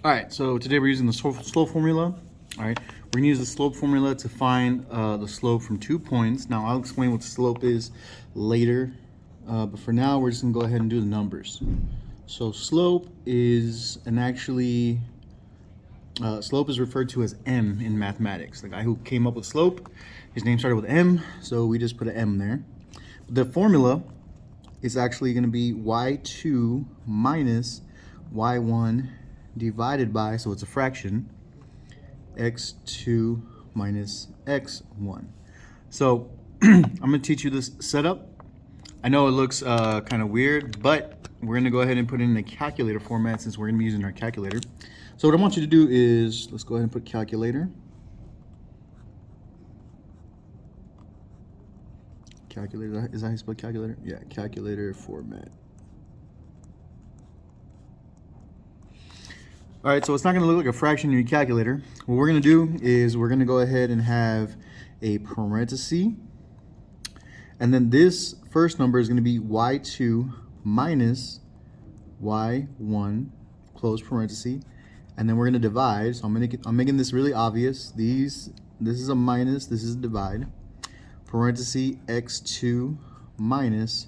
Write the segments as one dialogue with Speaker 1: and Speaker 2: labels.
Speaker 1: All right, so today we're using the slope formula. All right, we're gonna use the slope formula to find the slope from 2 points. Now I'll explain what the slope is later, but for now we're just gonna go ahead and do the numbers. So slope is slope is referred to as m in mathematics. The guy who came up with slope, his name started with M, so we just put an M there. The formula is actually gonna be y2 minus y1 divided by, so it's a fraction, x2 minus x1. So I'm going to teach you this setup. I know it looks kind of weird, but we're going to go ahead and put it in a calculator format since we're going to be using our calculator. So what I want you to do is, let's go ahead and put calculator. Calculator, is that how you spell calculator? Yeah, calculator format. All right, so it's not going to look like a fraction in your calculator. What we're going to do is we're going to go ahead and have a parenthesis. And then this first number is going to be y2 minus y1, close parenthesis. And then we're going to divide. So I'm making this really obvious. This is a minus, this is a divide. Parenthesis x2 minus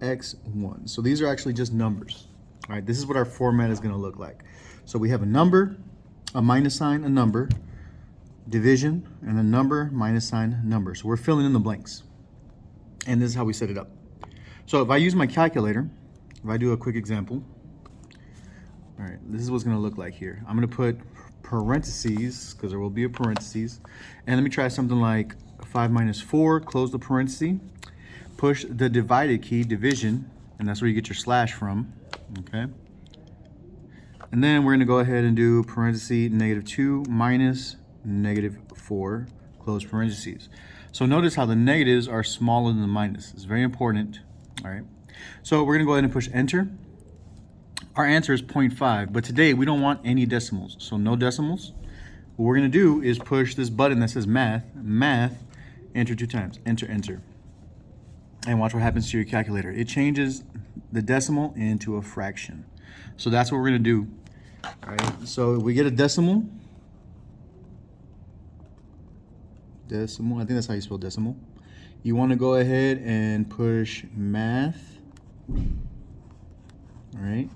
Speaker 1: x1. So these are actually just numbers. All right, this is what our format is going to look like. So we have a number, a minus sign, a number, division, and a number, minus sign, number. So we're filling in the blanks. And this is how we set it up. So if I use my calculator, if I do a quick example, all right, this is what's going to look like here. I'm going to put parentheses, because there will be a parentheses. And let me try something like 5 minus 4, close the parenthesis, push the divided key, division, and that's where you get your slash from, okay? And then we're going to go ahead and do parenthesis -2 minus -4, close parentheses. So notice how the negatives are smaller than the minus. It's very important. All right. So we're going to go ahead and push enter. Our answer is 0.5, but today we don't want any decimals. So no decimals. What we're going to do is push this button that says math, enter 2 times, enter, enter. And watch what happens to your calculator. It changes the decimal into a fraction. So that's what we're going to do. All right, so we get a decimal. I think that's how you spell decimal. You want to go ahead and push math. All right.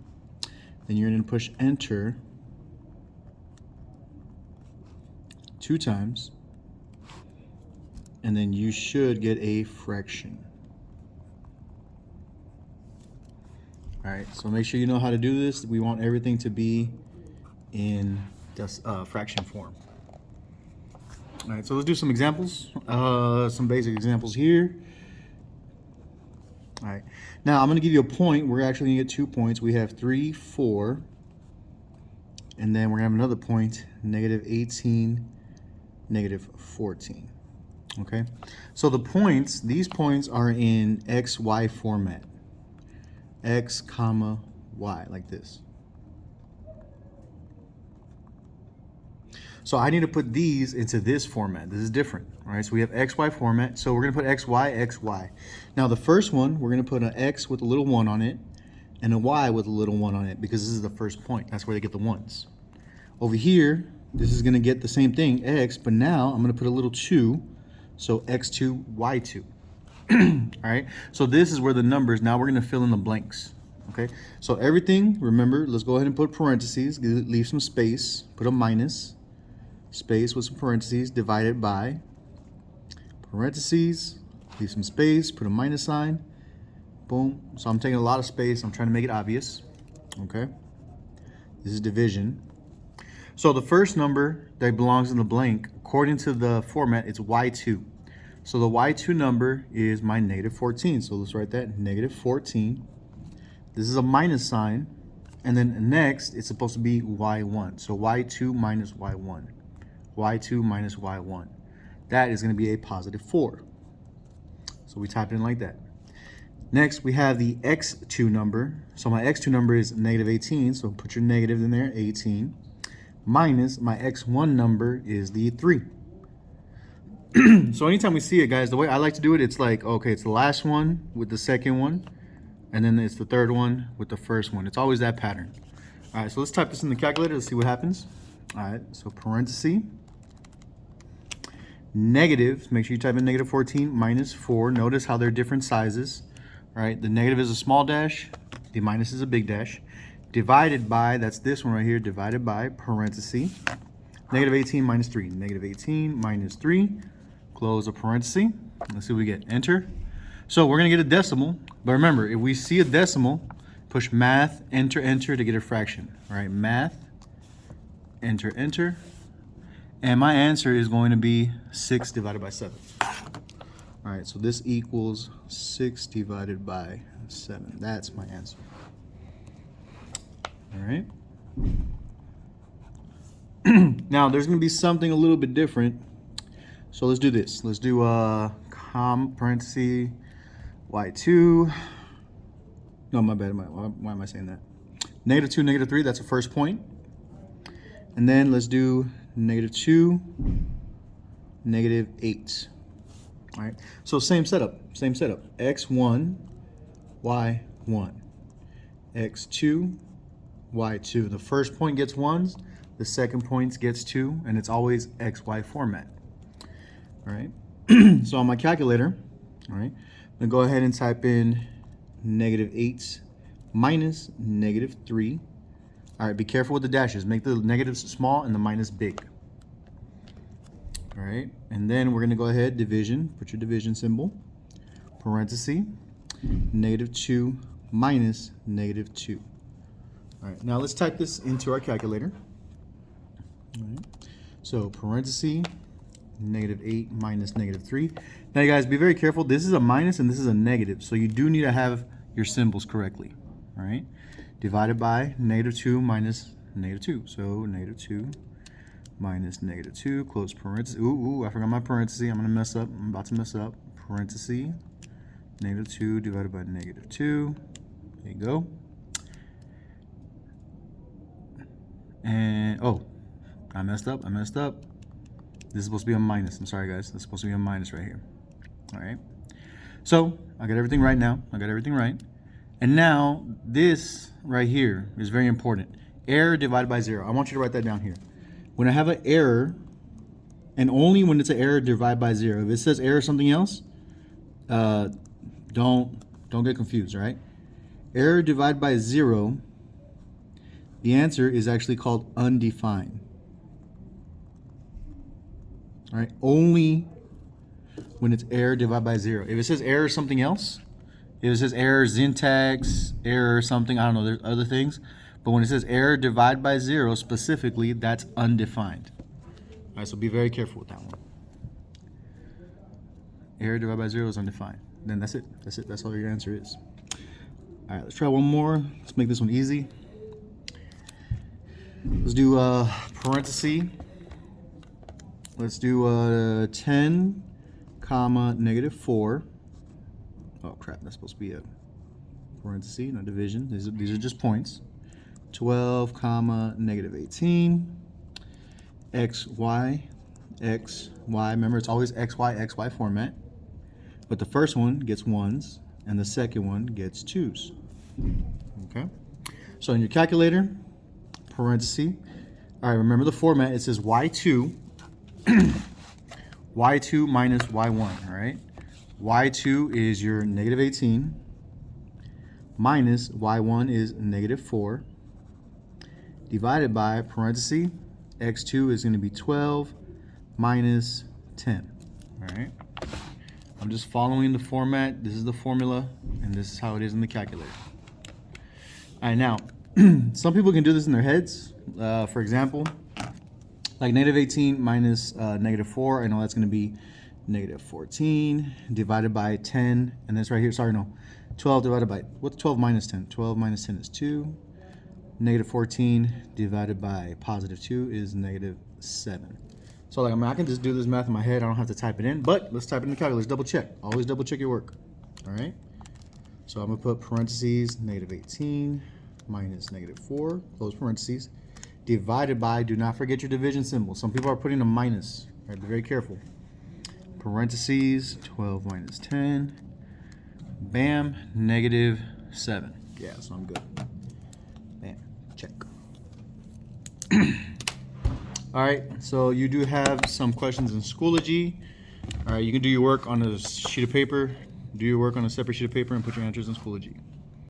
Speaker 1: Then you're going to push enter 2 times. And then you should get a fraction. All right, so make sure you know how to do this. We want everything to be in fraction form. All right, so let's do some examples, some basic examples here. All right, now I'm going to give you a point. We're actually going to get 2 points. We have 3, 4, and then we're going to have another point, -18, -14. Okay, so the points, these points are in XY format. X comma Y, like this. So I need to put these into this format. This is different. All right, so we have XY format. So we're going to put XY, XY. Now the first one, we're going to put an X with a little 1 on it and a Y with a little 1 on it because this is the first point. That's where they get the ones. Over here, this is going to get the same thing, X, but now I'm going to put a little 2. So X2, Y2. All right, so this is where the numbers, now we're going to fill in the blanks. Okay, so everything, remember, let's go ahead and put parentheses, leave some space, put a minus, space with some parentheses, divided by, parentheses, leave some space, put a minus sign, boom. So I'm taking a lot of space, I'm trying to make it obvious. Okay, this is division. So the first number that belongs in the blank, according to the format, it's Y2. So the Y2 number is my -14. So let's write that, -14. This is a minus sign. And then next, it's supposed to be Y1. So Y2 minus Y1. Y2 minus Y1. That is going to be a +4. So we type it in like that. Next, we have the X2 number. So my X2 number is -18. So put your negative in there, 18. Minus my X1 number is the 3. So anytime we see it, guys, the way I like to do it, it's like, okay, it's the last one with the second one, and then it's the third one with the first one. It's always that pattern. All right, so let's type this in the calculator. Let's see what happens. All right, so parenthesis, negative, make sure you type in negative 14 minus 4. Notice how they're different sizes. All right, the negative is a small dash, the minus is a big dash. Divided by, that's this one right here, divided by parenthesis, negative 18 minus 3. Negative 18 minus 3, close a parenthesis. Let's see what we get. Enter. So we're going to get a decimal, but remember, if we see a decimal, push math, enter, enter to get a fraction. All right, math, enter, enter. And my answer is going to be 6 divided by 7. All right, so this equals 6 divided by 7. That's my answer. All right. Now, there's going to be something a little bit different. So let's do this. Let's do parenthesis y2. No, my bad. Why am I saying that? Negative 2, negative 3, that's the first point. And then let's do negative 2, negative 8. All right. So same setup. x1, y1. x2, y2. The first point gets 1s. The second point gets 2. And it's always XY format. All right. So on my calculator, all right, I'm going to go ahead and type in negative 8 minus negative 3. All right, be careful with the dashes. Make the negatives small and the minus big. All right, and then we're going to go ahead, division, put your division symbol, parenthesis, negative 2 minus negative 2. All right, now let's type this into our calculator. All right, so parenthesis, negative 8 minus negative 3. Now, you guys, be very careful. This is a minus and this is a negative, so you do need to have your symbols correctly. All right, divided by negative 2 minus negative 2. So negative 2 minus negative 2, close parenthesis. Ooh, I forgot my parenthesis. I'm going to mess up. I'm about to mess up. Parenthesis, negative 2 divided by negative 2. There you go. And, oh, I messed up. This is supposed to be a minus. I'm sorry, guys. This is supposed to be a minus right here. All right. So I got everything right now. And now this right here is very important. Error divided by 0. I want you to write that down here. When I have an error, and only when it's an error divided by 0. If it says error something else, don't get confused, all right? Error divided by 0, the answer is actually called undefined. All right, only when it's error divided by 0. If it says error something else, if it says error syntax, error something, I don't know, there's other things. But when it says error divided by 0 specifically, that's undefined. All right, so be very careful with that one. Error divided by 0 is undefined. Then that's it. That's all your answer is. All right, let's try one more. Let's make this one easy. Let's do parenthesis. Let's do 10 comma negative 4. Oh crap, that's supposed to be a parenthesis, not division. These are just points. 12 comma negative 18. XY. Remember, it's always XY format. But the first one gets 1s and the second one gets 2s. Okay? So in your calculator, parenthesis. All right, remember the format. It says Y2. Y2 minus Y1, all right? Y2 is your negative 18 minus Y1 is negative 4 divided by parenthesis. X2 is going to be 12 minus 10, all right? I'm just following the format. This is the formula, and this is how it is in the calculator. All right, now, some people can do this in their heads. For example, like negative 18 minus negative 4, I know that's going to be negative 14 divided by 10, and this right here, 12 divided by, what's 12 minus 10? 12 minus 10 is 2. Negative 14 divided by positive 2 is negative 7. So like, I can just do this math in my head. I don't have to type it in, but let's type it in the calculator. Let's double check. Always double check your work. All right. So I'm going to put parentheses, negative 18 minus negative 4, close parentheses, divided by, do not forget your division symbol. Some people are putting a minus. All right, be very careful. Parentheses, 12 minus 10, bam, negative 7. Yeah, so I'm good. Bam, check. All right, so you do have some questions in Schoology. All right, you can do your work on a sheet of paper. Do your work on a separate sheet of paper and put your answers in Schoology.